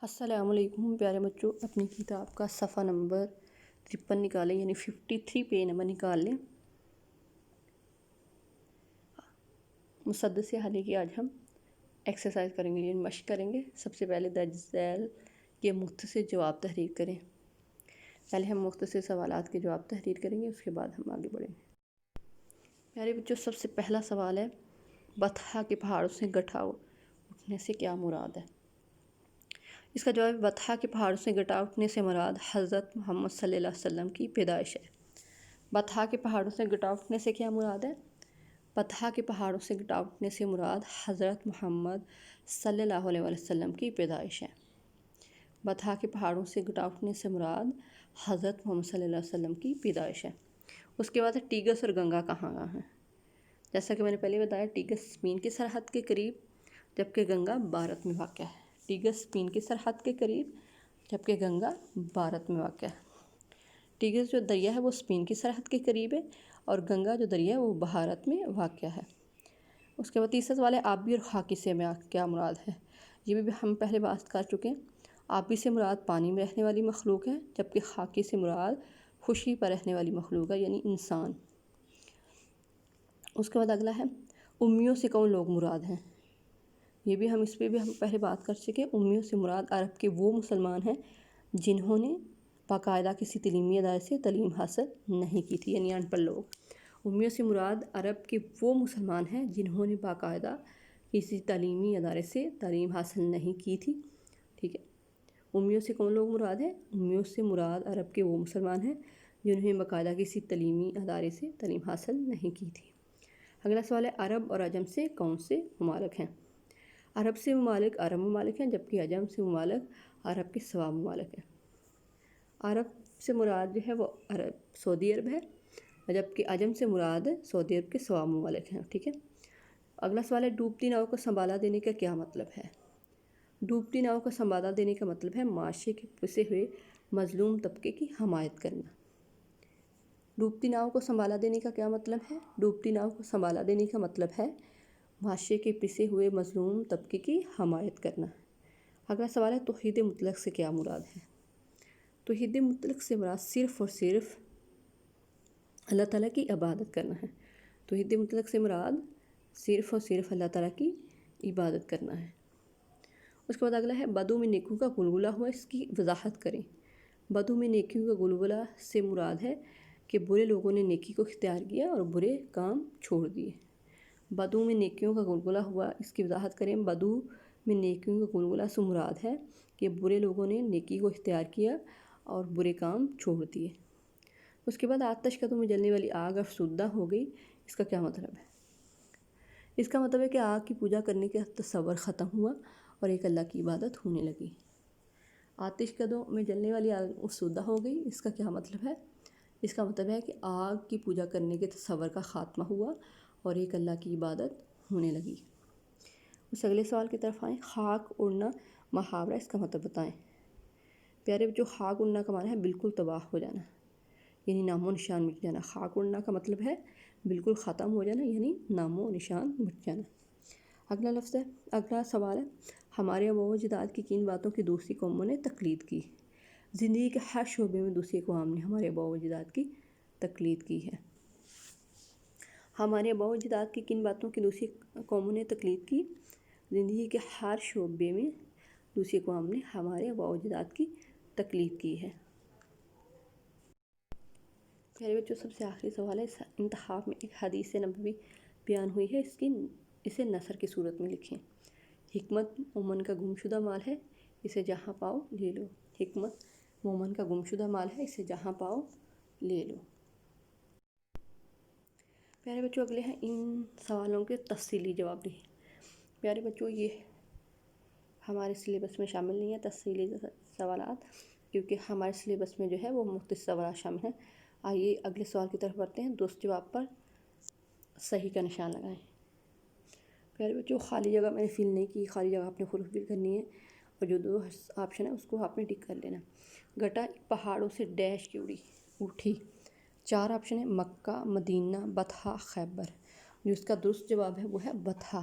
السلام علیکم پیارے بچوں، اپنی کتاب کا صفحہ نمبر 53 نکالیں، یعنی 53 پیج نمبر نکال لیں۔ مسدس حلی کی آج ہم ایکسرسائز کریں گے، یعنی مشق کریں گے۔ سب سے پہلے درج ذیل کے مختصر جواب تحریر کریں۔ پہلے ہم مختصر سوالات کے جواب تحریر کریں گے، اس کے بعد ہم آگے بڑھیں گے۔ پیارے بچوں، سب سے پہلا سوال ہے، بطحا کے پہاڑوں سے گٹھا اٹھنے سے کیا مراد ہے؟ اس کا جواب بطحا کے پہاڑوں سے گٹا اٹھنے سے مراد حضرت محمد صلی اللہ علیہ وسلم کی پیدائش ہے۔ بطحا کے پہاڑوں سے گٹا اٹھنے سے کیا مراد ہے؟ بطحا کے پہاڑوں سے گٹا اٹھنے سے مراد حضرت محمد صلی اللہ علیہ وسلم کی پیدائش ہے۔ بطحا کے پہاڑوں سے گٹا اٹھنے سے مراد حضرت محمد صلی اللہ علیہ وسلم کی پیدائش ہے۔ اس کے بعد ہے ٹیگس اور گنگا کہاں ہیں؟ جیسا کہ میں نے پہلے بتایا، ٹیگس اسپین کی سرحد کے قریب جبکہ گنگا بھارت میں واقع ہے۔ ٹیگس اسپین کی سرحد کے قریب جبکہ گنگا بھارت میں واقع ہے۔ ٹیگس جو دریا ہے وہ اسپین کی سرحد کے قریب ہے، اور گنگا جو دریا ہے وہ بھارت میں واقع ہے۔ اس کے بعد تیسرا سوال ہے، آبی اور خاکی سے کیا مراد ہے؟ یہ بھی ہم پہلے بات کر چکے ہیں۔ آبی سے مراد پانی میں رہنے والی مخلوق ہے، جبکہ خاکی سے مراد خشکی پر رہنے والی مخلوق ہے، یعنی انسان۔ اس کے بعد اگلا ہے، امیوں سے کون لوگ مراد ہیں؟ یہ بھی اس پہ بھی ہم پہلے بات کر چکے۔ امیوں سے مراد عرب کے وہ مسلمان ہیں جنہوں نے باقاعدہ کسی تعلیمی ادارے سے تعلیم حاصل نہیں کی تھی، یعنی ان پڑھ لوگ۔ امیوں سے مراد عرب کے وہ مسلمان ہیں جنہوں نے باقاعدہ کسی تعلیمی ادارے سے تعلیم حاصل نہیں کی تھی، ٹھیک ہے۔ امیوں سے کون لوگ مراد ہیں؟ امیوں سے مراد عرب کے وہ مسلمان ہیں جنہوں نے باقاعدہ کسی تعلیمی ادارے سے تعلیم حاصل نہیں کی تھی۔ اگلا سوال ہے، عرب اور عجم سے کون سے ممالک ہیں؟ عرب سے ممالک عرب ممالک ہیں، جبکہ عجم سے ممالک عرب کے سوا ممالک ہیں۔ عرب سے مراد جو ہے وہ سعودی عرب ہے، جبکہ عجم سے مراد سعودی عرب کے سوا ممالک ہیں، ٹھیک ہے۔ اگلا سوال ہے، ڈوبتی ناؤ کو سنبھالا دینے کا کیا مطلب ہے؟ ڈوبتی ناؤ کو سنبھالا دینے کا مطلب ہے معاشرے کے پسے ہوئے مظلوم طبقے کی حمایت کرنا۔ ڈوبتی ناؤ کو سنبھالا دینے کا کیا مطلب ہے؟ ڈوبتی ناؤ کو سنبھالا دینے کا مطلب ہے معاشرے کے پسے ہوئے مظلوم طبقے کی حمایت کرنا۔ اگلا سوال ہے، توحید مطلق سے کیا مراد ہے؟ توحید مطلق سے مراد صرف اور صرف اللہ تعالیٰ کی عبادت کرنا ہے۔ توحید مطلق سے مراد صرف اور صرف اللہ تعالیٰ کی عبادت کرنا ہے۔ اس کے بعد اگلا ہے، بدو میں نیکیوں کا غلغلہ ہوا، اس کی وضاحت کریں۔ بدو میں نیکیوں کا غلغلہ سے مراد ہے کہ برے لوگوں نے نیکی کو اختیار کیا اور برے کام چھوڑ دیے۔ بدو میں نیکیوں کا غلغلہ ہوا، اس کی وضاحت کریں۔ بدو میں نیکیوں کا غلغلہ سے مراد ہے کہ برے لوگوں نے نیکی کو اختیار کیا اور برے کام چھوڑ دیے۔ اس کے بعد، آتش کدوں میں جلنے والی آگ افسردہ ہو گئی، اس کا کیا مطلب ہے؟ اس کا مطلب ہے کہ آگ کی پوجا کرنے کا تصور ختم ہوا اور ایک اللہ کی عبادت ہونے لگی۔ آتش کدوں میں جلنے والی آگ افسردہ ہو گئی، اس کا کیا مطلب ہے؟ اس کا مطلب ہے کہ آگ کی پوجا کرنے کے تصور کا خاتمہ ہوا اور ایک اللہ کی عبادت ہونے لگی۔ اس اگلے سوال کی طرف آئیں، خاک اڑنا محاورہ، اس کا مطلب بتائیں۔ پیارے بچوں، خاک اڑنا کا معنی ہے بالکل تباہ ہو جانا، یعنی نام و نشان مٹ جانا۔ خاک اڑنا کا مطلب ہے بالکل ختم ہو جانا، یعنی نام و نشان مٹ جانا۔ اگلا سوال ہے، ہمارے آباء و اجداد کی کن باتوں کی دوسری قوموں نے تقلید کی؟ زندگی کے ہر شعبے میں دوسری اقوام نے ہمارے آباء و اجداد کی تقلید کی ہے۔ ہمارے آباء و اجداد کی کن باتوں کی دوسری قوموں نے تقلید کی؟ زندگی کے ہر شعبے میں دوسری اقوام نے ہمارے آباء و اجداد کی تقلید کی ہے۔ پیارے بچوں، سب سے آخری سوال ہے، اس انتخاب میں ایک حدیث نبوی بیان ہوئی ہے، اسے نثر کی صورت میں لکھیں۔ حکمت مومن کا گمشدہ مال ہے، اسے جہاں پاؤ لے لو۔ حکمت مومن کا گمشدہ مال ہے، اسے جہاں پاؤ لے لو۔ پیارے بچوں، اگلے ہیں ان سوالوں کے تفصیلی جواب لکھیں۔ پیارے بچوں، یہ ہمارے سلیبس میں شامل نہیں ہے تفصیلی سوالات، کیونکہ ہمارے سلیبس میں جو ہے وہ مختصر سوالات شامل ہیں۔ آئیے اگلے سوال کی طرف بڑھتے ہیں۔ درست جواب پر صحیح کا نشان لگائیں۔ پیارے بچوں، خالی جگہ میں نے فل نہیں کی، خالی جگہ آپ نے خود فل کرنی ہے، اور جو دو آپشن ہے اس کو آپ نے ٹک کر لینا۔ گٹا پہاڑوں سے ڈیش کی اٹھی۔ 4 آپشن ہیں، مکہ، مدینہ، بطحا، خیبر۔ جو اس کا درست جواب ہے وہ ہے بطحا۔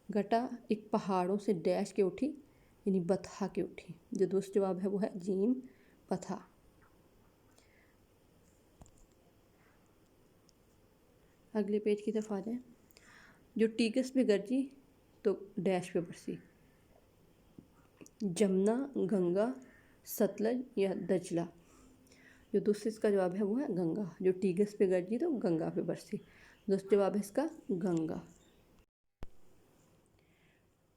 گٹا ایک پہاڑوں سے ڈیش کے اٹھی، یعنی بطحا کے اٹھی. جو درست جواب ہے وہ ہے جیم بطحا. اگلے پیج کی طرف آ جائیں. جو ٹیگس پہ گرجی تو ڈیش پہ برسی. جمنا، گنگا، ستلج یا دجلہ. جو دوسرے اس کا جواب ہے وہ ہے گنگا. جو ٹیگس پہ گرجی تو گنگا پہ برسی. دوسرا جواب ہے اس کا گنگا.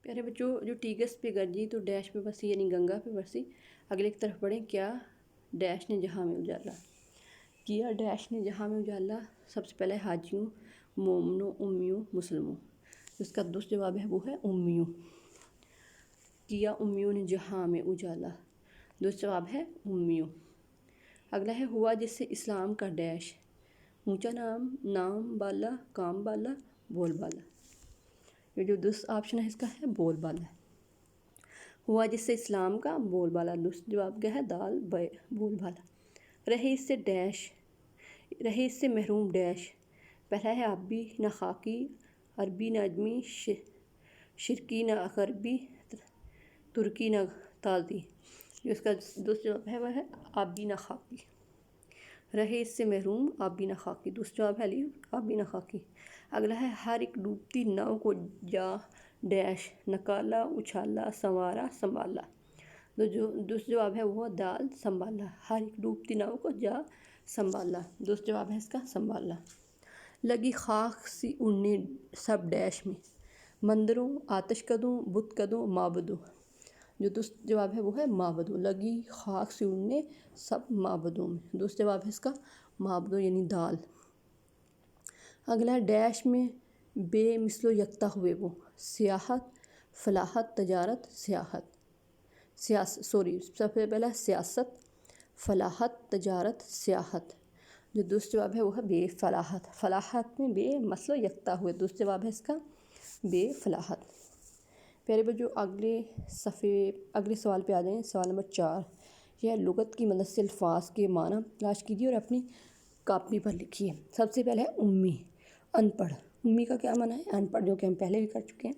پیارے بچوں، جو ٹیگس پہ گرجی تو ڈیش پہ برسی یعنی گنگا پہ برسی. اگلے کی طرف پڑھیں. کیا ڈیش نے جہاں میں اجالا. کیا ڈیش نے جہاں میں اجالا. سب سے پہلے حاجیوں، مومنوں، امیوں، مسلموں. اس کا درست جواب ہے وہ ہے امیوں. کیا امیوں نے جہاں میں اجالا. درست جواب ہے امیوں. اگلا ہے ہوا جس سے اسلام کا ڈیش. اونچا نام، نام بالا، کام بالا، بول بالا. یہ جو درست آپشن ہے اس کا ہے بول بالا. ہوا جس سے اسلام کا بول بالا. درست جواب کیا ہے دال بول بالا. رہے اس سے ڈیش. رہے اس سے محروم ڈیش. پہلا ہے عربی نہ خاکی، عربی نہ اجمی، شرکی نہ غربی، ترکی نہ تالتی. جو اس کا درست جواب ہے وہ ہے آبی نہ خاکی. رہے اس سے محروم، آبی نہ خاکی. دوسرا جواب ہے الف آبی نہ خاکی. اگلا ہے ہر ایک ڈوبتی ناؤ کو جا ڈیش نکالا، اچھالا، سنوارا، سنبھالا. دوسرا جواب ہے وہ دال سنبھالا. ہر ایک ڈوبتی ناؤ کو جا سنبھالا. دوسرا جواب ہے اس کا سنبھالا. لگی خاک سی اڑنے سب ڈیش میں. مندروں، آتش کدوں، بت کدوں، معبدوں. جو درست جواب ہے وہ ہے معبدوں. لگی خاک سے اڑنے سب معبدوں میں. دوسرا جواب ہے اس کا معبدوں یعنی دال. اگلا ڈیش میں بے مثل و یکتا ہوئے وہ. سیاحت، فلاحت، تجارت، سیاحت. سب سے پہلا سیاست، فلاحت، تجارت، سیاحت. جو درست جواب ہے وہ ہے بے فلاحت. فلاحت میں بے مثل و یکتا ہوئے. دوسرا جواب ہے اس کا بے فلاحت. پیارے بچوں، اگلے سوال پہ آ جائیں. سوال نمبر 4. یہ لغت کی مدد سے الفاظ کے معنی تلاش کیجیے اور اپنی کاپی پر لکھیے. سب سے پہلے ہے امی، ان پڑھ. امی کا کیا معنی ہے؟ ان پڑھ، جو کہ ہم پہلے بھی کر چکے ہیں.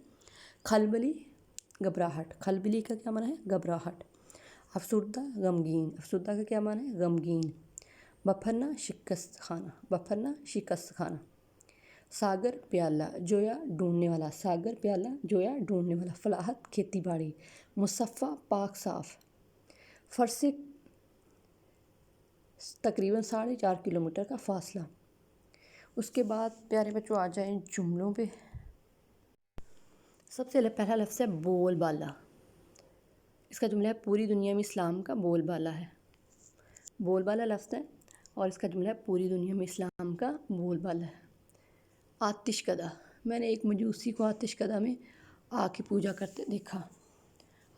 خلبلی، گھبراہٹ. خلبلی کا کیا معنی ہے؟ گھبراہٹ. افسردہ، غمگین. افسردہ کا کیا معنی ہے؟ غمگین. بپھرنا، شکست خانہ. بپھرنا، شکست خانہ. ساگر، پیالہ. جویا، ڈھونڈنے والا. ساگر، پیالہ، جویا، ڈھونڈنے والا. فلاحت، کھیتی باڑی. مصفہ، پاک صاف. فرسے، تقریباً 4.5 کلومیٹر کا فاصلہ. اس کے بعد پیارے بچوں آ جائیں جملوں پہ. سب سے پہلا لفظ ہے بول بالا. اس کا جملہ ہے پوری دنیا میں اسلام کا بول بالا ہے. بول بالا لفظ ہے اور اس کا جملہ ہے پوری دنیا میں اسلام کا بول بالا ہے. آتش کدہ. میں نے ایک مجوسی کو آتش کدہ میں آگ کی پوجا کرتے دیکھا.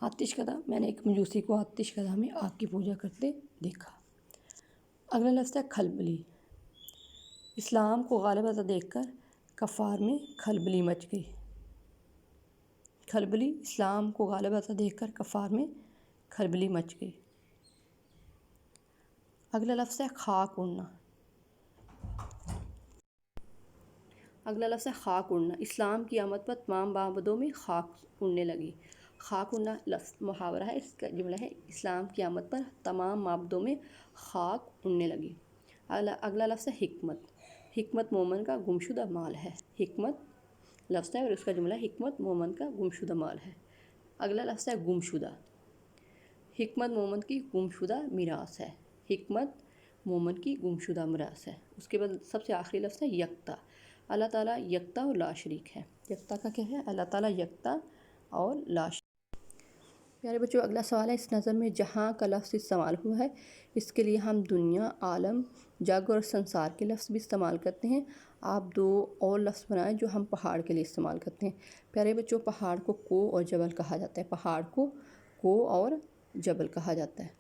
آتش کدہ، میں نے ایک مجوسی کو آتش کدہ میں آگ کی پوجا کرتے دیکھا. اگلا لفظ ہے کھلبلی. اسلام کو غالب آتا دیکھ کر کفار میں کھلبلی مچ گئی. کھلبلی، اسلام کو غالب آتا دیکھ کر کفار میں کھلبلی مچ گئی. اگلا لفظ ہے خاک اڑنا. اگلا لفظ ہے خاک اڑنا. اسلام کی آمد پر تمام معبدوں میں خاک اڑنے لگی. خاک اڑنا لفظ محاورہ ہے. اس کا جملہ ہے اسلام کی آمد پر تمام معبدوں میں خاک اڑنے لگی. اگلا لفظ ہے حکمت. حکمت مومن کا گمشدہ مال ہے. حکمت لفظ ہے اور اس کا جملہ حکمت مومن کا گمشدہ مال ہے. اگلا لفظ ہے گمشدہ. حکمت مومن کی گمشدہ میراث ہے. حکمت مومن کی گمشدہ میراث ہے. اس کے بعد سب سے آخری لفظ ہے یکتا. اللہ تعالیٰ یکتا اور لا شریک ہے. یکتا کا کیا ہے؟ اللہ تعالیٰ یکتا اور لا شریک. پیارے بچوں، اگلا سوال ہے اس نظم میں جہاں کا لفظ استعمال ہوا ہے اس کے لیے ہم دنیا، عالم، جگ اور سنسار کے لفظ بھی استعمال کرتے ہیں. آپ 2 اور لفظ بنائیں جو ہم پہاڑ کے لیے استعمال کرتے ہیں. پیارے بچوں، پہاڑ کو اور جبل کہا جاتا ہے. پہاڑ کو اور جبل کہا جاتا ہے.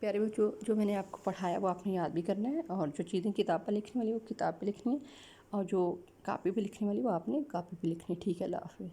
پیارے بچوں، جو میں نے آپ کو پڑھایا وہ آپ نے یاد بھی کرنا ہے اور جو چیزیں کتاب پر لکھنے والی وہ کتاب پہ لکھنی ہے اور جو کاپی پہ لکھنے والی وہ آپ نے کاپی پہ لکھنی ہے. ٹھیک ہے، اللہ حافظ.